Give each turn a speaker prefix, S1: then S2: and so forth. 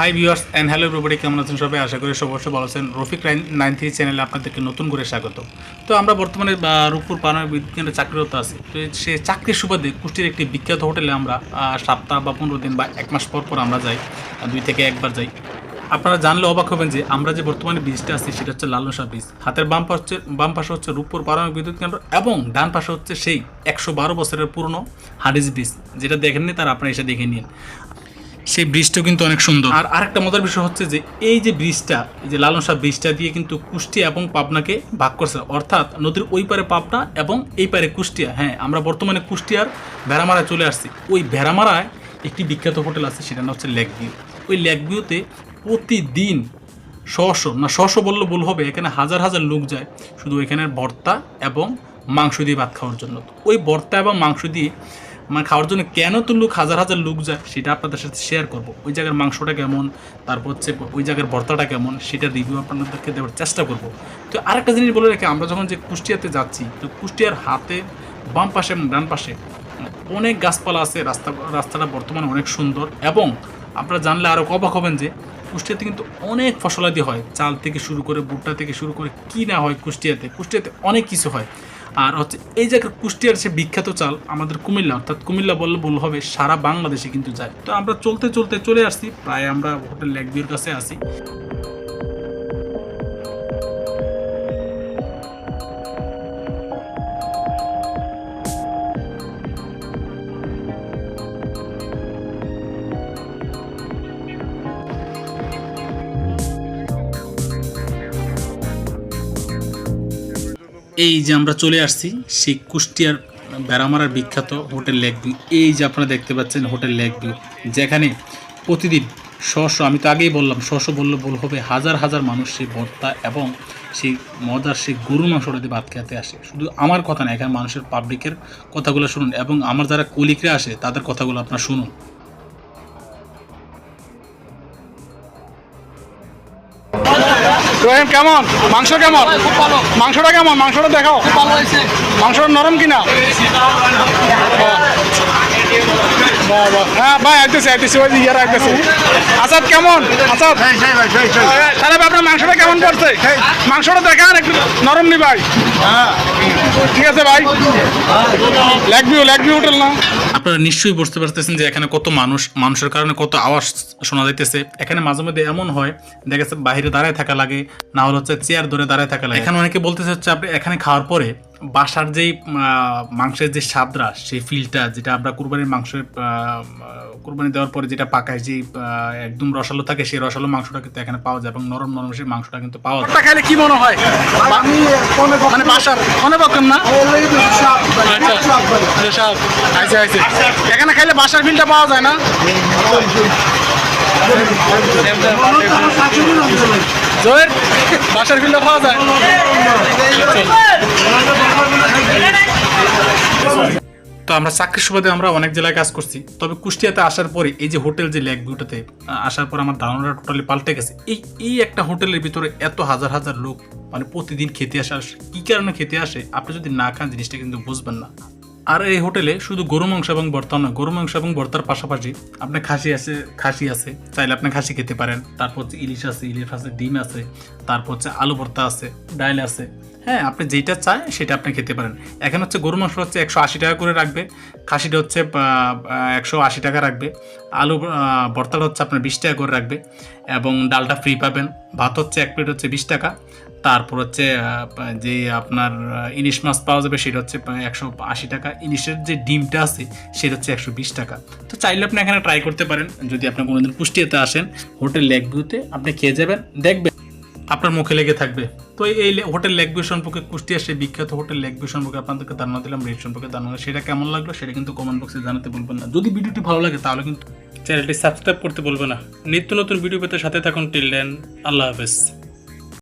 S1: Hi viewers and hello everybody, কেমন আছেন সবাই? আশা করি সব অবশ্যই ভালো আছেন। রফিক 93 চ্যানেলে আপনাদেরকে নতুন করে স্বাগত। তো আমরা বর্তমানে রূপপুর পারমাণবিক বিদ্যুৎ কেন্দ্রে চাকরিরত আছি। তো সে চাকরির সুবাদে কুষ্টির একটি বিখ্যাত হোটেলে আমরা সপ্তাহ বা 15 দিন বা 1 মাস পর আমরা যাই, 2 থেকে 1 বার যাই। আপনারা জানলে অবাক হবেন যে আমরা যে বর্তমানে ব্রিজটা আছি সেটা হচ্ছে লালন শাহ ব্রিজ। হাতের বাম পাশে হচ্ছে রূপপুর পারমাণবিক বিদ্যুৎ কেন্দ্র এবং ডান পাশে হচ্ছে সেই 112 বছরের পুরনো হাডিস ব্রিজ। যেটা দেখেননি তারা আপনারা এসে দেখে নিন। সেই ব্রিজটাও কিন্তু অনেক সুন্দর। আর আরেকটা মজার বিষয় হচ্ছে যে এই যে ব্রিজটা, এই যে লালন শাহ ব্রিজটা দিয়ে কিন্তু কুষ্টিয়া এবং পাবনাকে ভাগ করছে, অর্থাৎ নদীর ওই পারে পাবনা এবং এই পারে কুষ্টিয়া। হ্যাঁ, আমরা বর্তমানে কুষ্টিয়ার ভেড়ামারায় চলে আসছি। ওই ভেড়ামারায় একটি বিখ্যাত হোটেল আছে, সেটা না হচ্ছে লেক ভিউ। ওই লেক ভিউতে প্রতিদিন শশো বললে ভুল হবে, এখানে হাজার হাজার লোক যায় শুধু এখানের ভর্তা এবং মাংস দিয়ে ভাত খাওয়ার জন্য। ওই ভর্তা এবং মাংস দিয়ে খাওয়ার জন্য কেন তো লোক হাজার হাজার লোক যায় সেটা আপনাদের সাথে শেয়ার করবো। ওই জায়গার মাংসটা কেমন, তারপর হচ্ছে ওই জায়গার ভর্তাটা কেমন, সেটা রিভিউ আপনাদেরকে দেওয়ার চেষ্টা করব। তো আরেকটা জিনিস বলে রেখে, আমরা যখন যে কুষ্টিয়াতে যাচ্ছি, তো কুষ্টিয়ার হাতে বাম পাশে এবং ডান পাশে অনেক গাছপালা আছে। রাস্তাটা বর্তমানে অনেক সুন্দর এবং আপনারা জানলে আরও অবাক হবেন যে কুষ্টিয়াতে কিন্তু অনেক ফসলাদি হয়। চাল থেকে শুরু করে ভুট্টা থেকে শুরু করে কী না হয় কুষ্টিয়াতে অনেক কিছু হয়। আর হচ্ছে এই জায়গার কুষ্টিয়ার সে বিখ্যাত চাল আমাদের কুমিল্লা, অর্থাৎ কুমিল্লা বললে ভুল হবে, সারা বাংলাদেশে কিন্তু যায়। তো আমরা চলতে চলতে চলে আসছি, প্রায় আমরা হোটেল লেক ভিউর কাছে আসি। এই যে আমরা চলে আসছি সেই কুষ্টিয়ার ভেড়ামারার বিখ্যাত হোটেল লেক ভিউ। এই যে আপনারা দেখতে পাচ্ছেন হোটেল লেক ভিউ, যেখানে প্রতিদিন আমি তো আগেই বললাম, বললে ভুল হবে, হাজার হাজার মানুষ সেই ভর্তা এবং সেই মজার সেই গরুর মাংসটা দিয়ে ভাত খেতে আসে। শুধু আমার কথা না, এখানে মানুষের পাবলিকের কথাগুলো শুনুন এবং আমার যারা কলিগরা আসে তাদের কথাগুলো আপনারা শুনুন। কেমন মাংস, কেমন মাংসটা, কেমন মাংসটা দেখাও, মাংসটা নরম কিনা? হ্যাঁ ভাই, আইতেছে ওই ইয়ারা আইতেছে। আসাদ কেমন? আসাদ তাহলে আপনার মাংসটা কেমন করছে? মাংসটা দেখান একটু নরম নি ভাই। ঠিক আছে ভাই, লেক ভিউ হোটেল না? আপনারা নিশ্চয়ই বুঝতে পারতেছেন যে এখানে কত মানুষের কারণে কত আওয়াজ শোনা যাইতেছে। এখানে মাঝে মধ্যে এমন হয়, দেখা যাচ্ছে বাইরে দাঁড়ায় থাকা লাগে, না হলে হচ্ছে চেয়ার ধরে দাঁড়ায় থাকা লাগে। এখানে অনেকে বলতেছে হচ্ছে আপনি এখানে খাওয়ার পরে বাসার যেই মাংসের যে স্বাদরা, সেই ফিলটা যেটা আমরা কুরবানি দেওয়ার পরে যেটা পাকায়, যে একদম রসালো থাকে, সেই রসালো মাংসটা কিন্তু এখানে পাওয়া যায় এবং নরম সেই মাংসটা কিন্তু পাওয়া যায়। খাইলে কি মনে হয়? মানে বাসার অনেক রকম না? এখানে খাইলে বাসার ফিলটা পাওয়া যায় না? জয়ের বাসার ফিলটা পাওয়া যায়। তো আমরা চাকরির সুবাদে আমরা অনেক জেলায় কাজ করছি, তবে কুষ্টিয়াতে আসার পরে এই যে হোটেল যে লেক ভিউটাতে আসার পর আমার ধারণাটা টোটালি পাল্টে গেছে। এই একটা হোটেলের ভিতরে এত হাজার হাজার লোক মানে প্রতিদিন খেতে আসে, কি কারণে খেতে আসে আপনি যদি না খান জিনিসটা কিন্তু বুঝবেন না। আর এই হোটেলে শুধু গরু মাংস এবং ভর্তা নয়, গরু মাংস এবং ভর্তার পাশাপাশি আপনার খাসি আছে, চাইলে আপনি খাসি খেতে পারেন। তারপর হচ্ছে ইলিশ আছে, ডিম আছে, তারপর হচ্ছে আলু ভর্তা আছে, ডাল আছে। হ্যাঁ, আপনি যেটা চান সেটা আপনি খেতে পারেন। এখন হচ্ছে গরু মাংস হচ্ছে 180 টাকা করে রাখবে, খাসিটা হচ্ছে 180 টাকা রাখবে, আলু ভর্তাটা হচ্ছে আপনার 20 টাকা করে রাখবে এবং ডালটা ফ্রি পাবেন। ভাত হচ্ছে 1 প্লেট হচ্ছে 20 টাকা। তারপর হচ্ছে যে আপনার ইলিশ মাছ পাওয়া যাবে সেটা হচ্ছে 180 টাকা। ইলিশের যে ডিমটা আছে সেটা হচ্ছে 120 টাকা। তো চাইলে আপনি এখানে ট্রাই করতে পারেন। যদি আপনি কোনোদিন কুষ্টিয়াতে আসেন, হোটেল লেক ভিউতে আপনি খেয়ে যাবেন, দেখবেন আপনার মুখে লেগে থাকবে। তো এই হোটেল লেক ভিউ সম্পর্কে, কুষ্টিয়ার সেই বিখ্যাত হোটেল লেক ভিউ সম্পর্কে আপনাদেরকে ধারণা দিলাম, রেট সম্পর্কে ধারণা, সেটা কেমন লাগলো সেটা কিন্তু কমেন্ট বক্সে জানাতে বলবেন না। যদি ভিডিওটি ভালো লাগে তাহলে কিন্তু চ্যানেলটি সাবস্ক্রাইব করতে বলবেন না। নিত্য নতুন ভিডিও পেতে সাথে থাকুন। টিল দেন, আল্লাহ হাফেজ।